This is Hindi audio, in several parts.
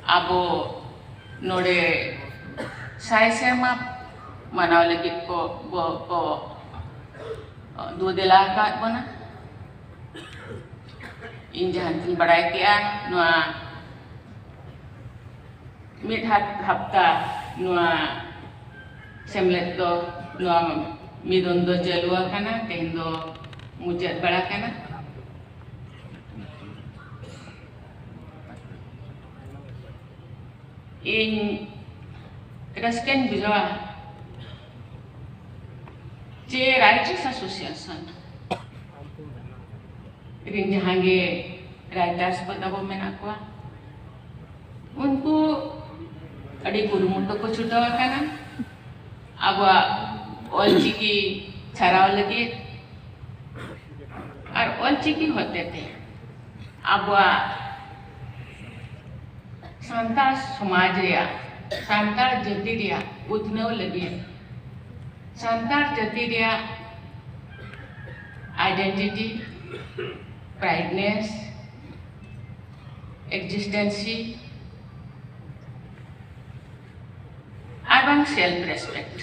abo node sai serma manaw lagi ko dudela kat mana injahan tin badai kian noa mid hafta noa semlet do noa midon do jalua kana tendo mujat bala kana in rasken bijwa je Writers Association ring jahange writers abo menak ko unku adi kurumuto ko chutaw kana aba olchiki charaw lagi ar olchiki hotete aba santal समाज रिया santal jati रिया utnaw lagi santal jati रिया identity prideness existency abang self respect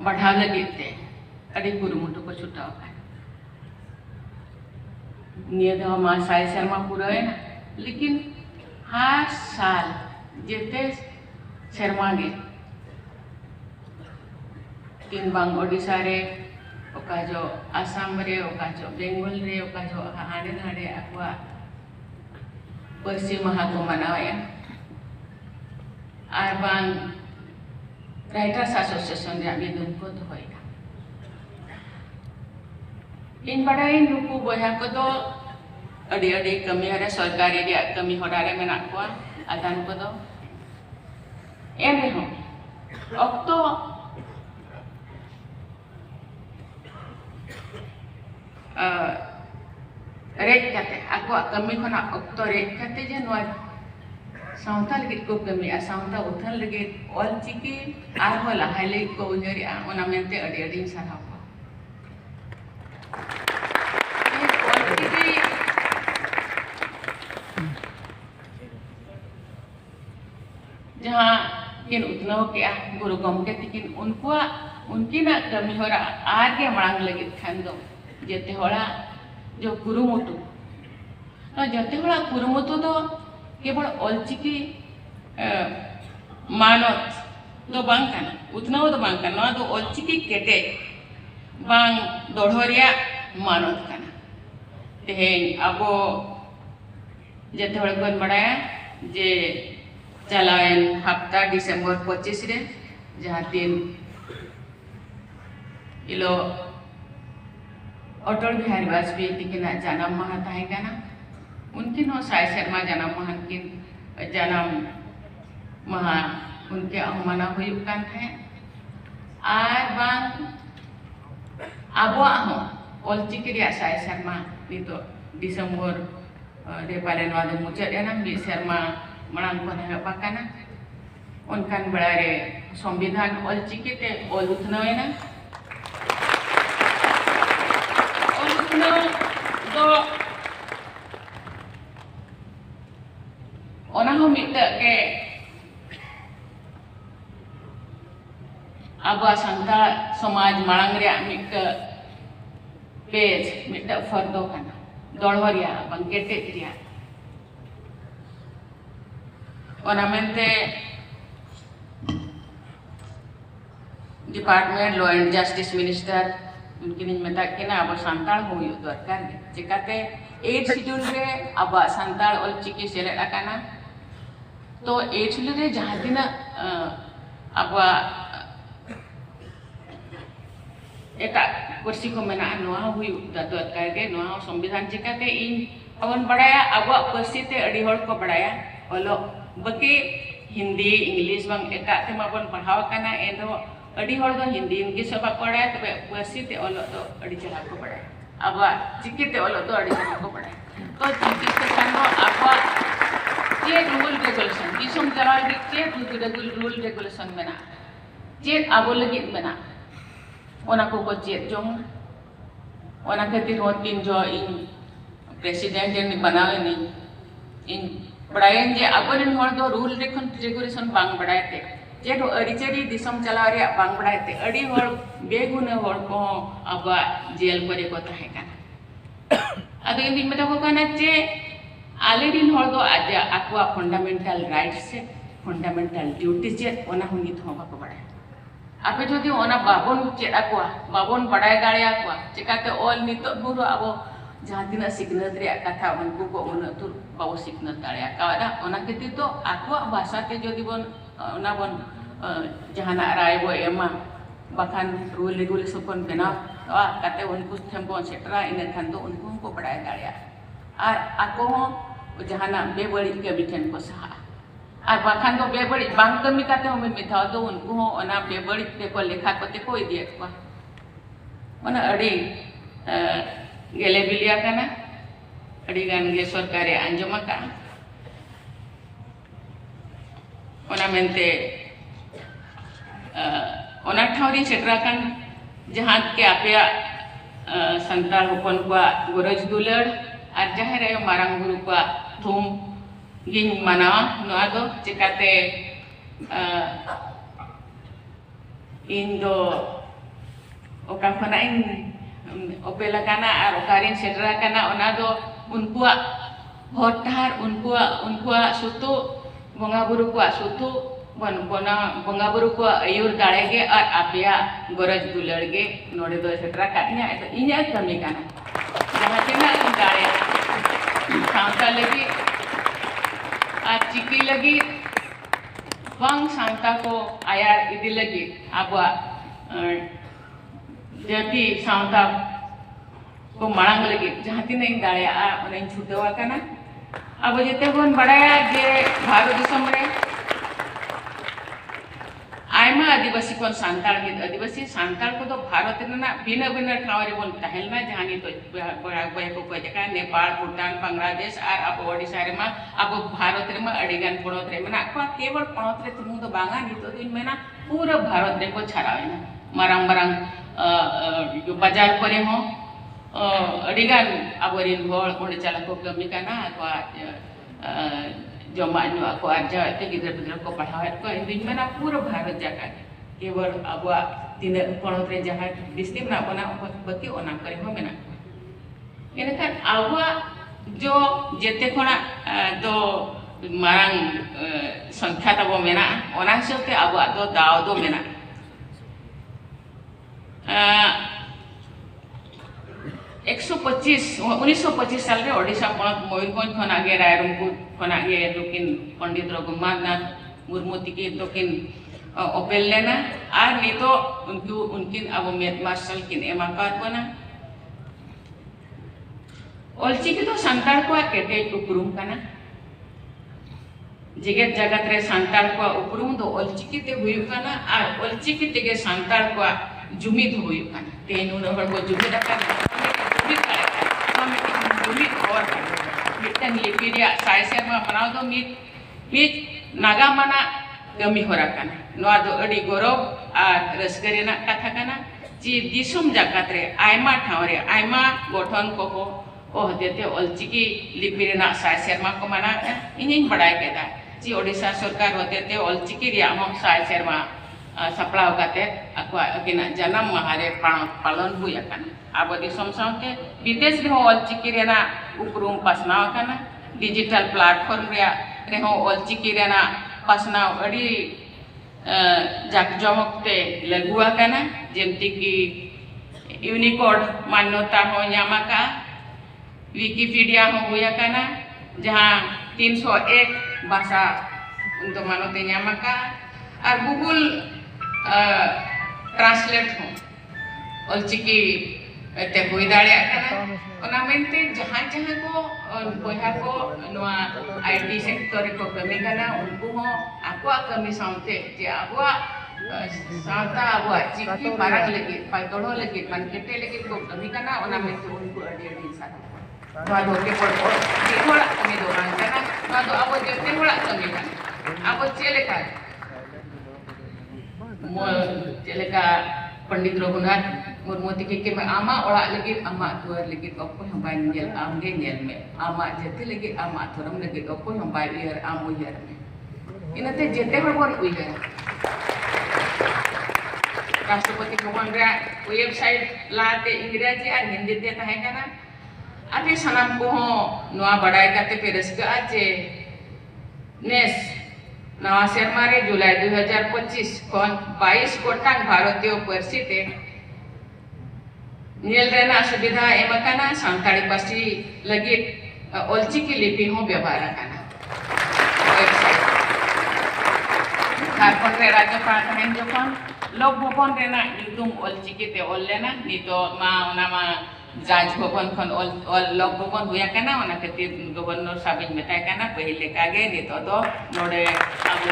बढ़ाव लगी ते अड़ी कुरुमुटु को छुटाव का नियत हमारा साय शर्मा पूरा है ना लेकिन हर साल जितने शर्मा गे तीन बांग ओडिशा रे ओका जो आसाम रे ओका जो बेंगल रे ओका जो हाने हाने अकवा पश्चिम महा को मनाया आर बांग Writers Association रे अभी दुन को तो होएगा इन बड़ाई नुकु बोया को तो अड़ी कमी हरे सरकारी रे कमी होडारे मेना को आदान को तो एने हो अक्तो रेट कते ako kami khona okto rate kate je noa सावता लगे को कमी सावता उथन लगे ऑलचिकी आरहो लाहाले को उजरी ओना मेंते अडी अडी साराव ये ऑलचिकी जहां किन उतनो के गुरु गमके तिकिन उनकी ना कमी होरा आगे मड़ांग लगे खान दो जते होड़ा जो कुरुमुटु तो जते होड़ा कुरुमुटु तो केवल ऑलचिकी मानत दो बांकन उतना दो बांकन ना दो ऑलचिकी केटे बांग दोढ़ोरिया मानत कना तेहें अबो जते होड़ा कौन बढ़ाया जे चलाएं हफ्ता दिसंबर 25 रे जहाँ दिन इलो अटल बिहारी वाजपेयी तिकिना जन्म माह ताहे कना उनकिन हो साय शर्मा जन्म माह किन जन्म माह उनके अहमाना हुयुक कान थे आर बांग आबो हो ऑलचिकी रिया साय शर्मा नितो दिसंबर रे पाले नवा दो मुचाद एना मि शर्मा मड़ांग को नहा पाकाना उनकान बड़ा रे संविधान ऑलचिकी ते ऑल उथनवेना दो ओना हो मिट के आबा संता समाज मांग रे मिट पेज मिट फरदो काना दोड़वरिया बंकेटे रिया ओना मेंते department law and justice minister उनकिन मेता केना अब संताल हुई दरकार चिकाते 8 शेड्यूल रे अब संताल ऑलचिकी सेलेक्ट आकाना तो 8 शेड्यूल रे जहां दिन अब एटा कुर्सी को मेना नोआ हुई दरकार के नोआ संविधान चिकाते इन अवन बड़ाया अब कुर्सी ते अड़ी होड़ को बड़ाया ओलो बके हिंदी इंग्लिश बांग एटा ते माबन पढ़ाव काना एदो अड़ी होड़ दो हिंदी इंग्लिश सब पढ़ाया तबे पर्सी ते ओलो तो अड़ी चला को पढ़ाया अब चिकी ते ओलो तो अड़ी चला को पढ़ाया तो चिकी ते सानो अब ये रूल रेगुलेशन दिसम जरा के रूल रेगुलेशन मेना चेत अब लगी मेना ओना को चेत जों ओना खातिर हो तीन जो इन प्रेसिडेंट ने बनावे नहीं इन बड़ायन जे अबोरेन हर दो रूल रेगुलेशन बांग बड़ायते जे दो अरिचरी दिसम चलाव रे बांग बड़ायते अड़ी हर बेगुन हर को अब जेल करे को तहे काना अदो इन दिन में तो कहना जे आले दिन हर दो आजा आकुआ फंडामेंटल राइट्स से फंडामेंटल ड्यूटीज जे ओना हुनी थो बाको बड़ाय आपे जदि ओना बाबन चेद आकुआ बाबन बड़ाय दाड़े आकुआ चिकाते ऑल नितो बुरो अबो जहाँ तीना सिकनत रे कथा उनको को उन तुर बाबो सिकनत दाड़े आकादा ओना केति तो आकुआ भाषा ते जदि बन ओना बन जहाना राय बो एमा बाखान रूल रेगुलेशन बन बेना काते उनको थेम्बो सेटरा इन खान तो उनको को बड़ाय दाड़े और आको जहाना बेबड़ी कमी ठेन को सहा और बाखान तो बेबड़ी बांग कमी काते हम मिथाव तो उनको ओना बेबड़ी ते को लेखा कोते को इदिए को ओना अड़ी गेले बिलिया काना अड़ी गान गे सरकारे अंजमा का ओना मेनते ओना ठावरी सेटरा कान जहां के आपया संताल होपन को गोरज दुलड़ और जहां रे मारांग गुरु को थुम गिन माना नोआ दो चिकाते इन दो ओका खना इन ओपेला काना और ओकारिन सेटरा काना ओना दो उनकुआ होटार उनकुआ सुतु बंगा बुरु को सुतु बन बना बंगा बुरु को अयुर दाड़ेगे और आपया गोरज दुलड़गे नोड़े दो सेटरा काटिया तो इन्या कमी काना जहाँ तिना इन दाड़े सांता लगी आज चिकी लगी बंग सांता को आयार इदी लगी आबा जति सांता को मांग लगी जहाँ तीन इन दाड़े उन्हें छुटवा करना अब जिते बन बड़ाया जे भारत दिसम रे आयमा आदिवासी को सांताल के आदिवासी सांताल को तो भारत ना भिन्न भिन्न ठाव रे बन तहलना जहानी तो बड़ा बय को जका नेपाल भूटान बांग्लादेश और अब ओडिसा रे मा अब भारत रे मा अडिगान पणत रे मना को केवल पणत रे तुम तो बांगा नि तो दिन मेना पूरा भारत रे को छरावेना मारांग मारांग जो बाजार करे हो अडिगान अबरिन होल ओंडे चला को कमी काना को जमा को आजा ते गिदर गिदर को पढ़ावे को दिन मेना पूरा भारत जाका केवल अब तीन पणत रे जहां डिस्ट्रिक्ट ना बना बकी ओना करे हो मेना इनका अब जो जेते कोना दो मारांग संख्या तबो मेना ओना हिसाबते अब दो दाव दो मेना 1925 साल रे ओडिशा पणत मयूरभंज खन आगे रायरंगपुर खन आगे दुकिन पंडित रघुनाथ मुर्मू तिकी दुकिन ओपेल लेना और नितो उनकिन अब मेद मार्शल किन एमा का बना ओलचिकी तो सांताल को केटे उपरुम काना जगत जगत रे सांताल को उपरुम दो ओलचिकी ते हुयु काना और ओलचिकी तेगे सांताल को जुमिद हुयु काना तेन उन हर को जुमिद काना जुमिद और मिटन लिपिरिया साइसेर मा बनाव दो मिट नागा माना कमी होरा काना नोआ दो अडी गौरव और रसगरेना कथा काना जी दिसुम जगत रे आयमा ठाव रे आयमा गठन को ओ हतेते ओलचिकी लिपिरेना साइसेर मा को माना इनिन बड़ाय केदा जी ओडिशा सरकार हतेते ओलचिकी रिया हम साइसेर मा सप्लाव काते अकवा अकिना जन्म महारे पालन हुया काना अब दिसम साउते विदेश रे ओलचिकी रेना उपरुम पासनाव काना डिजिटल प्लेटफॉर्म रे ओलचिकी रेना पासनाव अडी जाकजमकते लगुआ काना जेमती की यूनिकोड मान्यता हो यामाका विकिपीडिया हो हुया काना जहाँ 301 भाषा उनको मानोते यामाका और गूगल ट्रांसलेट हो ओलचिकी ते हुई दाड़िया काना ओना मेनते जहाँ जहाँ को बोहा को नोआ आईटी सेक्टर को कमी काना उनको हो आकुआ कमी साउते जे आबुआ साउता आबुआ चिकी मारक लगी पाइतोड़ो लगी मानकेटे लगी को कमी काना ओना मेनते उनको अडी सा नोआ दो के पड़ दिखोला कमी दो काना नोआ दो अब जेते होला कमी काना अब चेलेका चेलेका पंडित रघुनाथ मुर्मू तिकी के आमा ओड़ा लगी आमा दुआर लगी ओको हम बाय नेल आमगे नेल में आमा जेते लगी आमा थोरम लगी ओको हम बाय उयर आम उयर में इनते जेते हर बोन उयर राष्ट्रपति भवन रे वेबसाइट लाते इंग्रजी और हिंदी ते तहे kana ate sanam ko noa badai kate pe raska ache nes nawa serma re Julai 2025 kon 22 gotang bharatiyo parsi te nil रहना सुविधा एमकाना सांताड़ी पासी लगी ऑलचिकी लिपि हो व्यवहार करना झारखंड रे राज्यपाल हैं जोखन लोक भवन रेना युतुम ऑलचिकी ते ऑल लेना नी तो मा ओना मा जाज भवन खन ऑल लोक भवन हुया करना ओना खातिर गवर्नर साबिन मेताय करना पहिले कागे नी तो नोडे आबो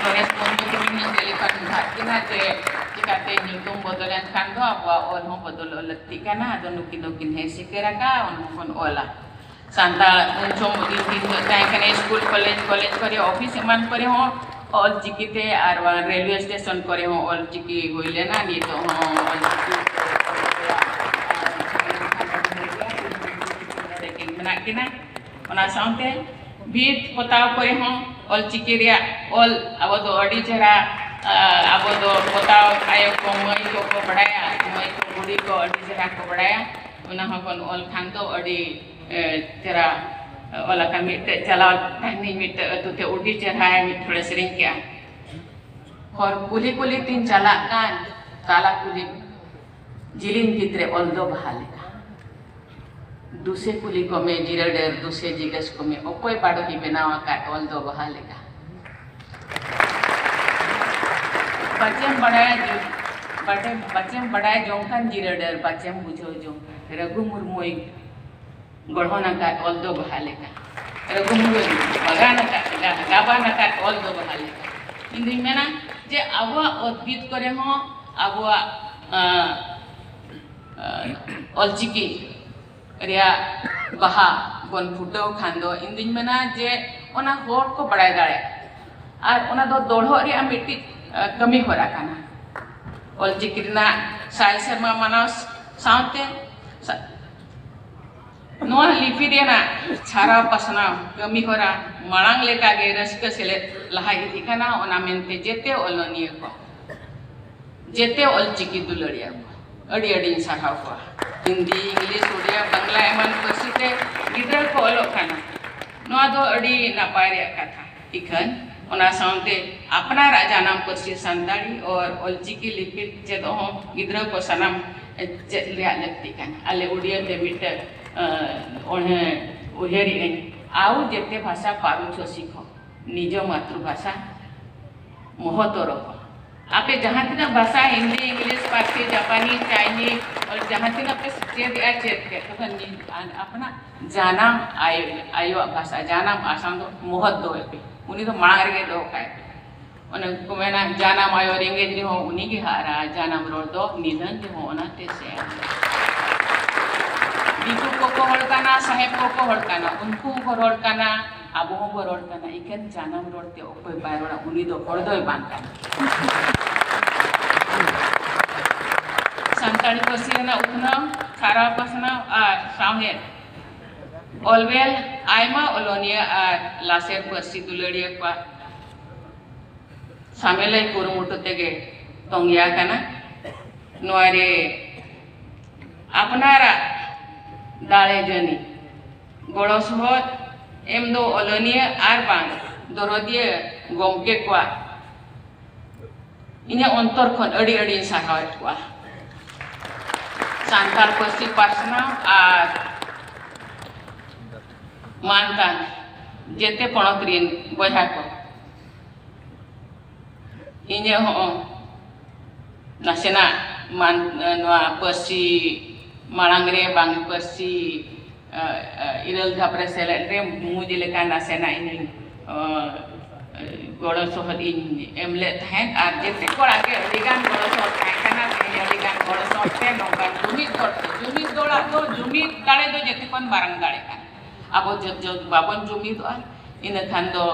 नरेश मोदी के मिन डेलीफोन भाकिना ते चिकाते nyutung bodolan kan do apa on ho bodol olati kana ado nukin he sikeraka on kon ola santa unchom din tai kana school college करे ऑफिस मान करे हो ऑल चिकीते आर रेलवे स्टेशन करे हो ऑल चिकी होइले ना नी तो हो ऑल चिकी मना किना ओना साउंते बीट पताव करे हो ऑल चिकी रिया ऑल अब तो अडी जरा अब तो बताओ आयो को मई को बढ़ाया मई को बुढ़ी को अड़ी जरा को बढ़ाया उन्हें कौन ऑल खान तो अड़ी जरा वाला का मिट चला नहीं मिट तो ते उड़ी चढ़ाया मिट थोड़े सरिंग क्या और कुली कुली तीन चला कान काला कुली जिलिन कितरे ऑल दो बहाले का दूसरे कुली को में जिरडर दूसरे जिगस को में ओकोई बाड़ो ही बनावा का ऑल दो बहाले का बच्चें बढ़ाया जोंखान जिरडर बच्चें बुझो जो रघु मुर्मुई गढ़ोना का ऑल दो बहाले का रघु मुर्मुई बगाना का गाबाना का ऑल दो बहाले का इंदी में ना जे आवा उद्भिद करे हो आवा ऑलचिकी रिया बहा बन फुटो खांदो इंदी में ना जे ओना होड़ को बढ़ाया दाड़े और ओना दो दोढ़ो रिया मिट्टी कमी हो रहा है ना ऑलचिकी ना साल शर्मा मनाव साउंटे नोआ लिपि रे ना छारा पसना कमी हो रहा मांग लेका गे रस्क सेले लहा इदी काना ओना मेनते जेते ओलोनिया को जेते ऑलचिकी दुलड़िया को अड़ी अड़ी साहाव को हिंदी इंग्लिश उड़िया बांग्ला एमन पसिते गिदर को ओलो खाना नोआ दो अड़ी नापाय रे कथा इखन ओना साउंटे अपना राजा नाम पर्सी संताड़ी और ऑलचिकी लिपि चेदो हो गिदर को सनम चेद लिया लगती कान आले उड़िया ते मिट ओने उहेरी आउ जेते भाषा पारु छो सीखो निज मातृभाषा महत्व रखो आपे जहाँ तिना भाषा हिंदी इंग्लिश पारसी जापानी चाइनीज और जहाँ तिना पे चेद या चेद के तो अपना जानम आयो भाषा जानम आसाम तो महत्व है पे उन्हीं तो मांग रहे दो काय उन्हें को मैं ना जानम आयो रेंगे जो हो उन्हीं की हारा जानम रोड दो निधन जो हो ना ते से दीपू को हड़काना साहेब को हड़काना उनको को हड़काना आबो को हड़काना इकन जानम रोड ते ओपे बायरोड़ा उन्हीं दो हड़दोय बांका संताड़ी पसी ना उतना खारा पसना आ सामने ऑलवेल आयमा ओलोनिया आ लासेर पर्सी दुलड़िया को सामेलाई कुरुमुटु तेगे तोंगिया काना नोआरे अपनारा दाले जनी गड़ो सहत एम दो ओलोनिया आर बांग दरदिया गोमके को इन्हें अंतर खन अड़ी अड़ी साहाव को सांताल पर्सी पासना आर मानतान जेते पणतरीन बहा को इने हो नासेना मान नवा पर्सी मांग रे बांग पर्सी इरल घापरे सेलेट रे मुजे लेका नासेना इन गड़ो सहद इन एमले थान आर जेते कोड़ा के अडिगान गड़ो सहद थाना अडिगान गड़ो सहद ते नोका जुमिद दोड़ा तो जुमिद दाड़े दो जेते कोन बारंग दाड़े का अब जो बाबन जुमिद और ina khan do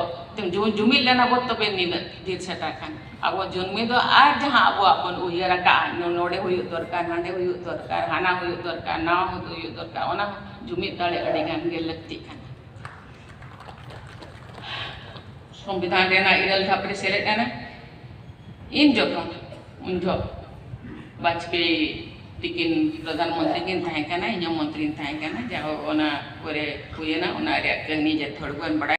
jumit lena bot tobe nina dir seta khan abo junmi do ar jaha abo apon uyara ka node huyu dorkar hande huyu dorkar hana huyu dorkar nawa huyu dorkar ona jumit dale adi gan ge lakti kan संविधान रेना इरल थापरे सेलेद ना इन जखन उन जो वाजपेयी तिकिन प्रधानमंत्री किन थाहे काना इन मंत्री थाहे काना जाओ ओना करे हुएना ओना रे कहनी जे थोड़ बन बड़ा